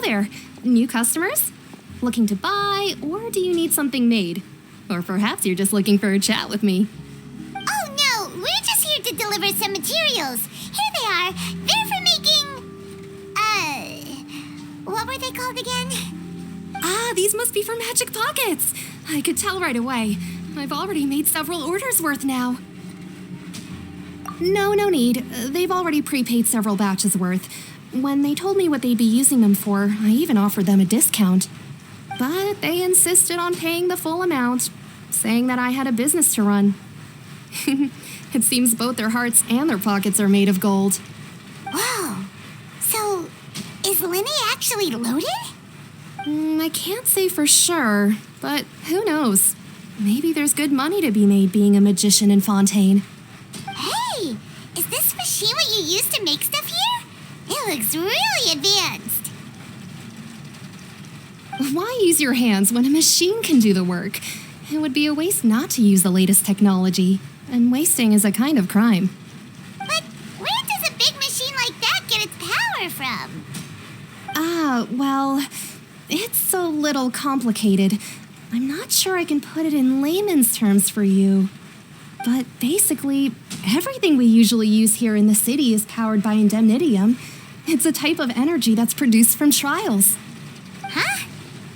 there. New customers? Looking to buy, or do you need something made? Or perhaps you're just looking for a chat with me. Oh no, we're just here to deliver some materials. Here they are. They're for making... what were they called again? Ah, these must be for magic pockets. I could tell right away. I've already made several orders worth now. No need. They've already prepaid several batches worth. When they told me what they'd be using them for, I even offered them a discount. But they insisted on paying the full amount, saying that I had a business to run. It seems both their hearts and their pockets are made of gold. Whoa. So, is Linne actually loaded? I can't say for sure, but who knows? Maybe there's good money to be made being a magician in Fontaine. Hey, is this machine what you use to make stuff here? It looks really advanced. Why use your hands when a machine can do the work? It would be a waste not to use the latest technology, and wasting is a kind of crime. But where does a big machine like that get its power from? Well, it's a little complicated. I'm not sure I can put it in layman's terms for you. But basically, everything we usually use here in the city is powered by indemnitium. It's a type of energy that's produced from trials. Huh?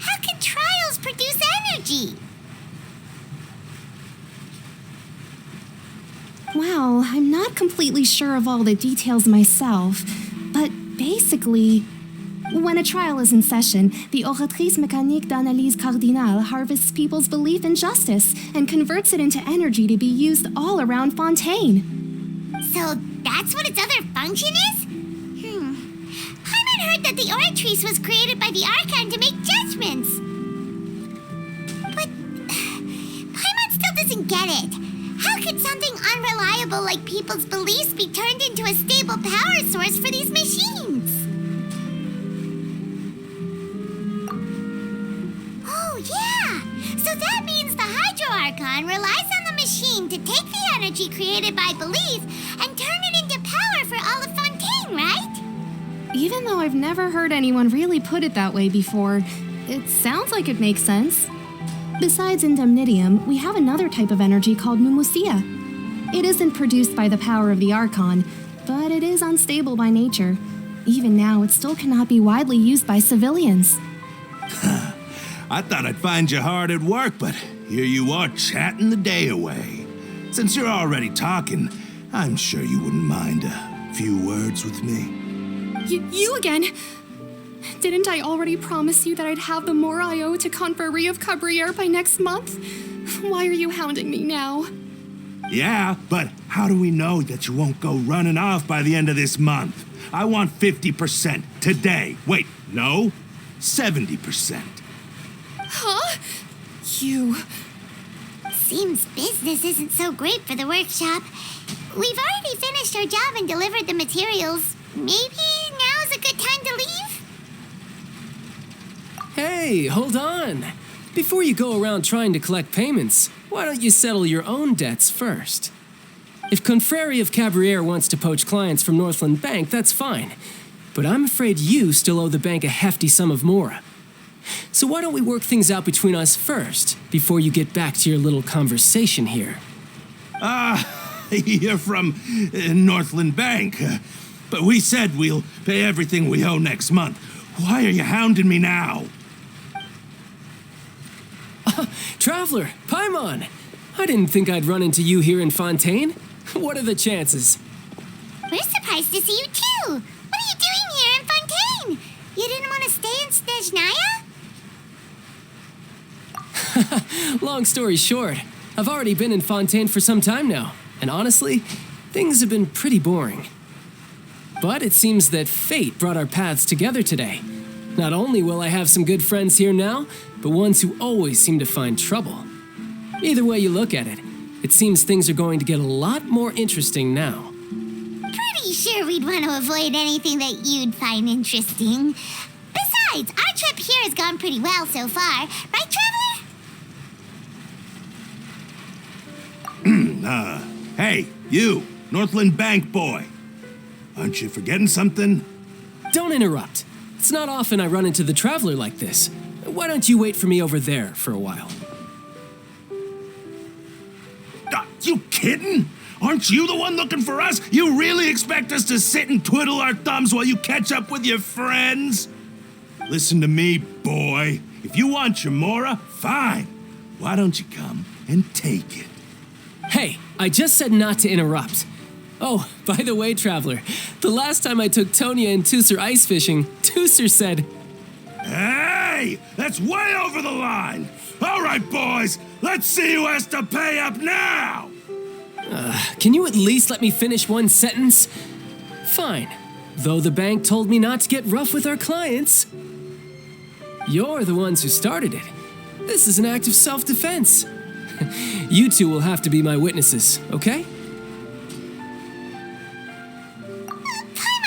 How can trials produce energy? Well, I'm not completely sure of all the details myself, but basically, when a trial is in session, the oratrice mécanique d'analyse cardinale harvests people's belief in justice and converts it into energy to be used all around Fontaine. So that's what its other function is? Paimon heard that the oratrice was created by the Archon to make judgments. But Paimon still doesn't get it. How could something unreliable like people's beliefs be turned into a stable power source for these machines? Oh, yeah! So that means the Hydro Archon relies on the machine to take the energy created by belief and turn it into power for all of Fontaine, right? Even though I've never heard anyone really put it that way before, it sounds like it makes sense. Besides indemnitium, we have another type of energy called pneumosia. It isn't produced by the power of the Archon, but it is unstable by nature. Even now, it still cannot be widely used by civilians. I thought I'd find you hard at work, but here you are chatting the day away. Since you're already talking, I'm sure you wouldn't mind a few words with me. You again? Didn't I already promise you that I'd have the more I owe to Confrérie of Cabriere by next month? Why are you hounding me now? Yeah, but how do we know that you won't go running off by the end of this month? I want 50% today. Wait, no, 70%. Huh? You... Seems business isn't so great for the workshop. We've already finished our job and delivered the materials. Maybe now's a good time to leave? Hey, hold on. Before you go around trying to collect payments, why don't you settle your own debts first? If Confrérie of Cabriere wants to poach clients from Northland Bank, that's fine. But I'm afraid you still owe the bank a hefty sum of mora. So why don't we work things out between us first, before you get back to your little conversation here? You're from Northland Bank. But we said we'll pay everything we owe next month. Why are you hounding me now? Traveler, Paimon! I didn't think I'd run into you here in Fontaine. What are the chances? We're surprised to see you too. What are you doing here in Fontaine? You didn't want to stay in Snezhnaya? Long story short, I've already been in Fontaine for some time now, and honestly, things have been pretty boring. But it seems that fate brought our paths together today. Not only will I have some good friends here now, but ones who always seem to find trouble. Either way you look at it, it seems things are going to get a lot more interesting now. Pretty sure we'd want to avoid anything that you'd find interesting. Besides, our trip here has gone pretty well so far. Right, Traveler? Hey, you, Northland Bank boy. Aren't you forgetting something? Don't interrupt. It's not often I run into the traveler like this. Why don't you wait for me over there for a while? You kidding? Aren't you the one looking for us? You really expect us to sit and twiddle our thumbs while you catch up with your friends? Listen to me, boy. If you want your Mora, fine. Why don't you come and take it? Hey, I just said not to interrupt. Oh, by the way, traveler, the last time I took Tonya and Tusser ice fishing, Tusser said, Hey! That's way over the line! All right, boys, let's see who has to pay up now! Can you at least let me finish one sentence? Fine. Though the bank told me not to get rough with our clients. You're the ones who started it. This is an act of self-defense. You two will have to be my witnesses, okay?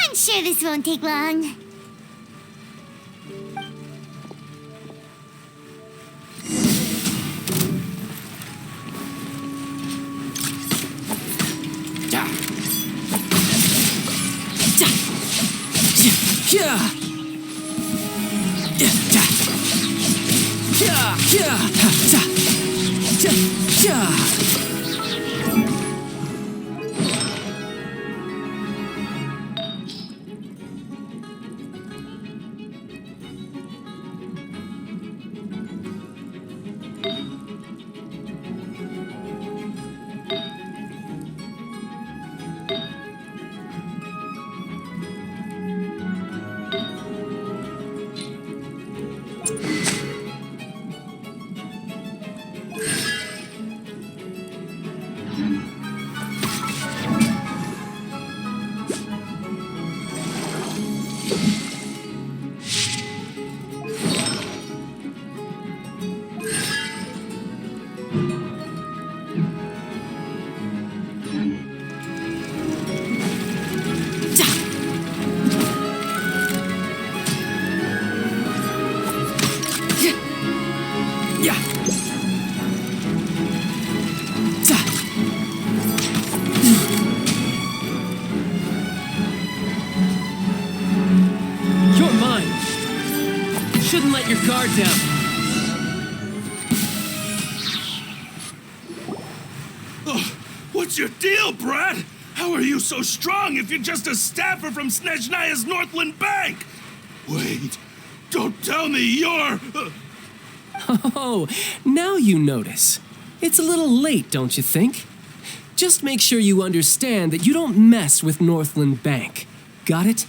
I'm sure this won't take long. You're mine. Shouldn't let your guard down. What's your deal, Brad? How are you so strong if you're just a staffer from Snezhnaya's Northland Bank? Wait, don't tell me you're... Oh, now you notice. It's a little late, don't you think? Just make sure you understand that you don't mess with Northland Bank. Got it?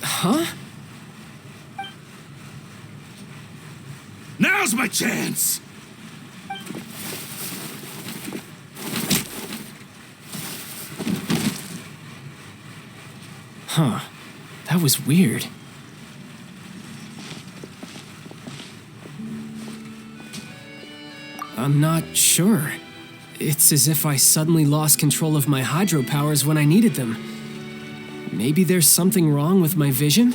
Huh? Now's my chance! Huh. That was weird. I'm not sure. It's as if I suddenly lost control of my hydro powers when I needed them. Maybe there's something wrong with my vision?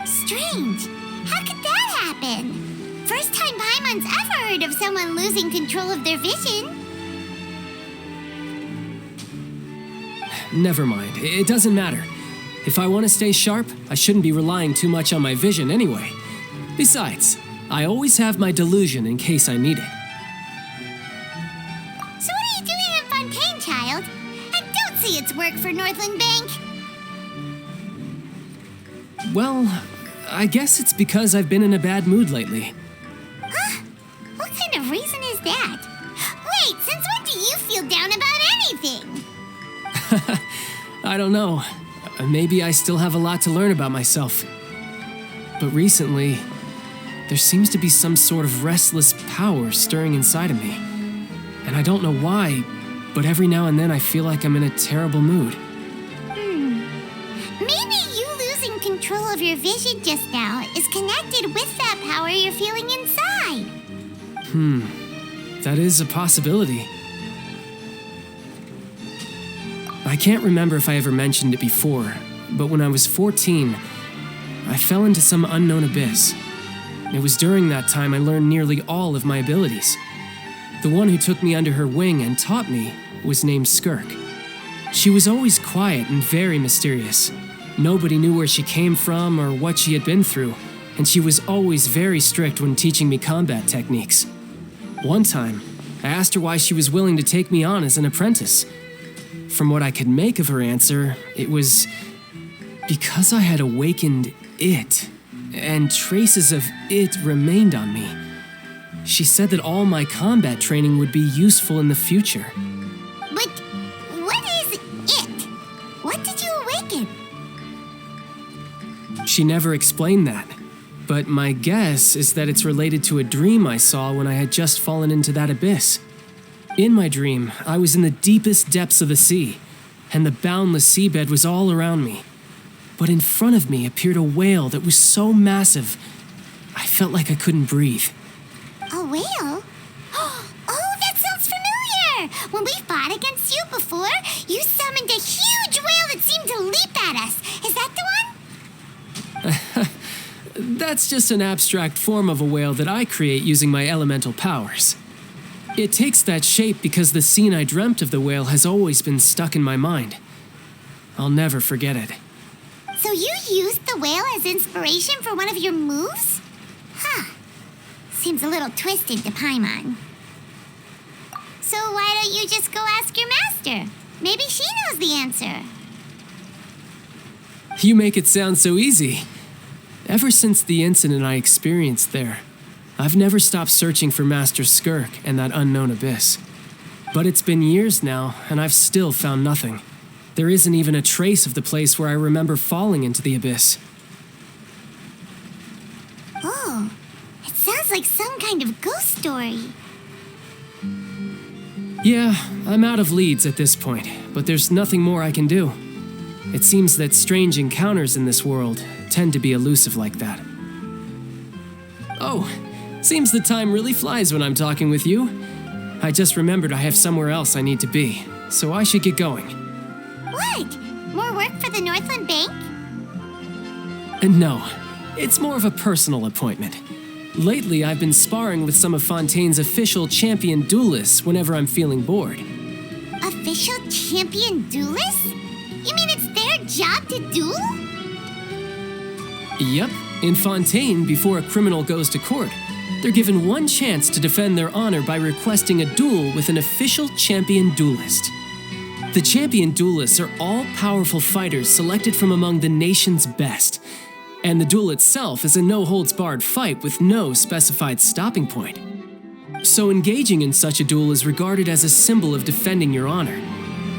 Strange. How could that happen? First time Paimon's ever heard of someone losing control of their vision. Never mind. It doesn't matter. If I want to stay sharp, I shouldn't be relying too much on my vision anyway. Besides, I always have my delusion in case I need it. So what are you doing in Fontaine, child? And don't say it's work for Northland Bank. Well, I guess it's because I've been in a bad mood lately. Huh? What kind of reason is that? Wait, since when do you feel down about anything? I don't know. Maybe I still have a lot to learn about myself. But recently, there seems to be some sort of restless power stirring inside of me. And I don't know why, but every now and then I feel like I'm in a terrible mood. Maybe you losing control of your vision just now is connected with that power you're feeling inside. That is a possibility. I can't remember if I ever mentioned it before, but when I was 14, I fell into some unknown abyss. It was during that time I learned nearly all of my abilities. The one who took me under her wing and taught me was named Skirk. She was always quiet and very mysterious. Nobody knew where she came from or what she had been through, and she was always very strict when teaching me combat techniques. One time, I asked her why she was willing to take me on as an apprentice. From what I could make of her answer, it was because I had awakened it, and traces of it remained on me. She said that all my combat training would be useful in the future. But what is it? What did you awaken? She never explained that, but my guess is that it's related to a dream I saw when I had just fallen into that abyss. In my dream, I was in the deepest depths of the sea, and the boundless seabed was all around me. But in front of me appeared a whale that was so massive, I felt like I couldn't breathe. A whale? Oh, that sounds familiar! When we fought against you before, you summoned a huge whale that seemed to leap at us. Is that the one? That's just an abstract form of a whale that I create using my elemental powers. It takes that shape because the scene I dreamt of the whale has always been stuck in my mind. I'll never forget it. So you used the whale as inspiration for one of your moves? Huh. Seems a little twisted to Paimon. So why don't you just go ask your master? Maybe she knows the answer. You make it sound so easy. Ever since the incident I experienced there, I've never stopped searching for Master Skirk and that unknown abyss. But it's been years now, and I've still found nothing. There isn't even a trace of the place where I remember falling into the abyss. Oh, it sounds like some kind of ghost story. Yeah, I'm out of leads at this point, but there's nothing more I can do. It seems that strange encounters in this world tend to be elusive like that. Oh, seems the time really flies when I'm talking with you. I just remembered I have somewhere else I need to be, so I should get going. What? More work for the Northland Bank? No, it's more of a personal appointment. Lately, I've been sparring with some of Fontaine's official champion duelists whenever I'm feeling bored. Official champion duelists? You mean it's their job to duel? Yep, in Fontaine, before a criminal goes to court, they're given one chance to defend their honor by requesting a duel with an official champion duelist. The champion duelists are all-powerful fighters selected from among the nation's best, and the duel itself is a no-holds-barred fight with no specified stopping point. So engaging in such a duel is regarded as a symbol of defending your honor.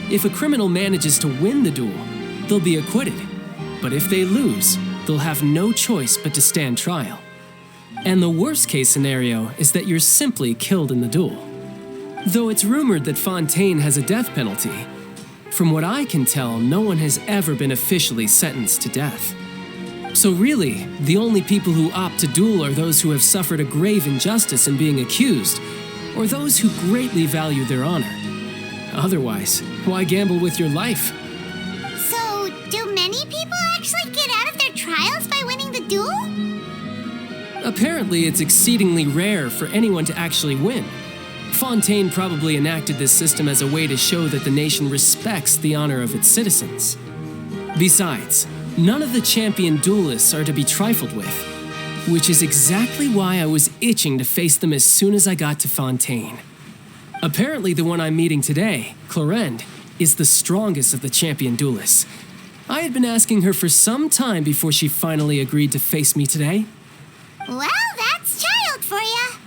If a criminal manages to win the duel, they'll be acquitted, but if they lose, they'll have no choice but to stand trial. And the worst-case scenario is that you're simply killed in the duel. Though it's rumored that Fontaine has a death penalty, from what I can tell, no one has ever been officially sentenced to death. So really, the only people who opt to duel are those who have suffered a grave injustice in being accused, or those who greatly value their honor. Otherwise, why gamble with your life? So, do many people actually get out of their trials by winning the duel? Apparently, it's exceedingly rare for anyone to actually win. Fontaine probably enacted this system as a way to show that the nation respects the honor of its citizens. Besides, none of the champion duelists are to be trifled with, which is exactly why I was itching to face them as soon as I got to Fontaine. Apparently, the one I'm meeting today, Clorinde, is the strongest of the champion duelists. I had been asking her for some time before she finally agreed to face me today. Well, that's Childe for ya.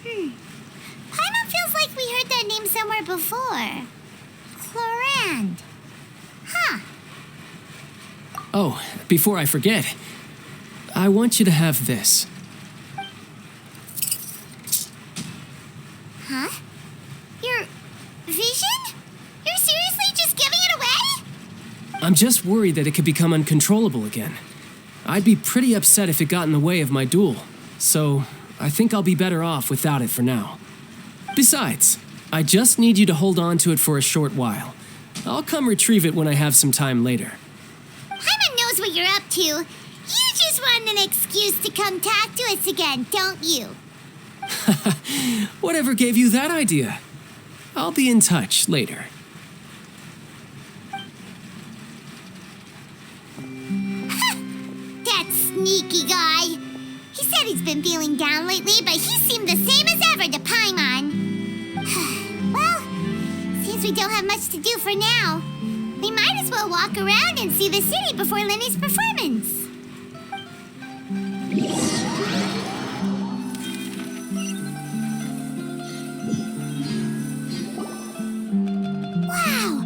Paimon feels like we heard that name somewhere before. Clorinde. Huh. Oh, before I forget, I want you to have this. Huh? Your vision? You're seriously just giving it away? I'm just worried that it could become uncontrollable again. I'd be pretty upset if it got in the way of my duel, so I think I'll be better off without it for now. Besides, I just need you to hold on to it for a short while. I'll come retrieve it when I have some time later. Paimon knows what you're up to. You just want an excuse to come talk to us again, don't you? Whatever gave you that idea? I'll be in touch later. sneaky guy. He said he's been feeling down lately, but he seemed the same as ever to Paimon. Well, seems we don't have much to do for now. We might as well walk around and see the city before Lenny's performance. Wow!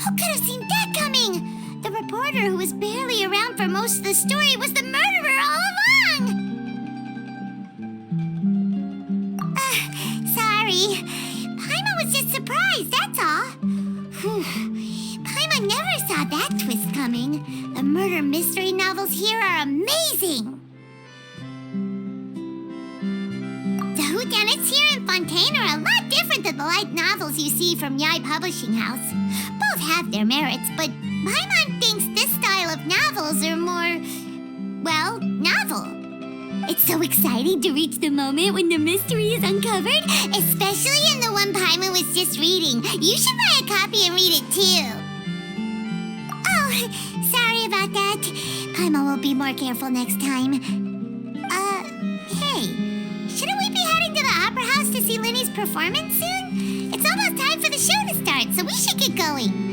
Who could have seen that coming? The reporter who was barely around for most of the story was the murderer all along! Sorry. Paimon was just surprised, that's all. Whew. Paimon never saw that twist coming. The murder mystery novels here are amazing. The whodunits here in Fontaine are a lot different than the light novels you see from Yai Publishing House. Both have their merits, but Paimon thinks this style of novels are more, well, novel. It's so exciting to reach the moment when the mystery is uncovered, especially in the one Paimon was just reading. You should buy a copy and read it too. Oh, sorry about that. Paimon will be more careful next time. Hey, shouldn't we be heading to the Opera House to see Lenny's performance soon? It's almost time for the show to start, so we should get going.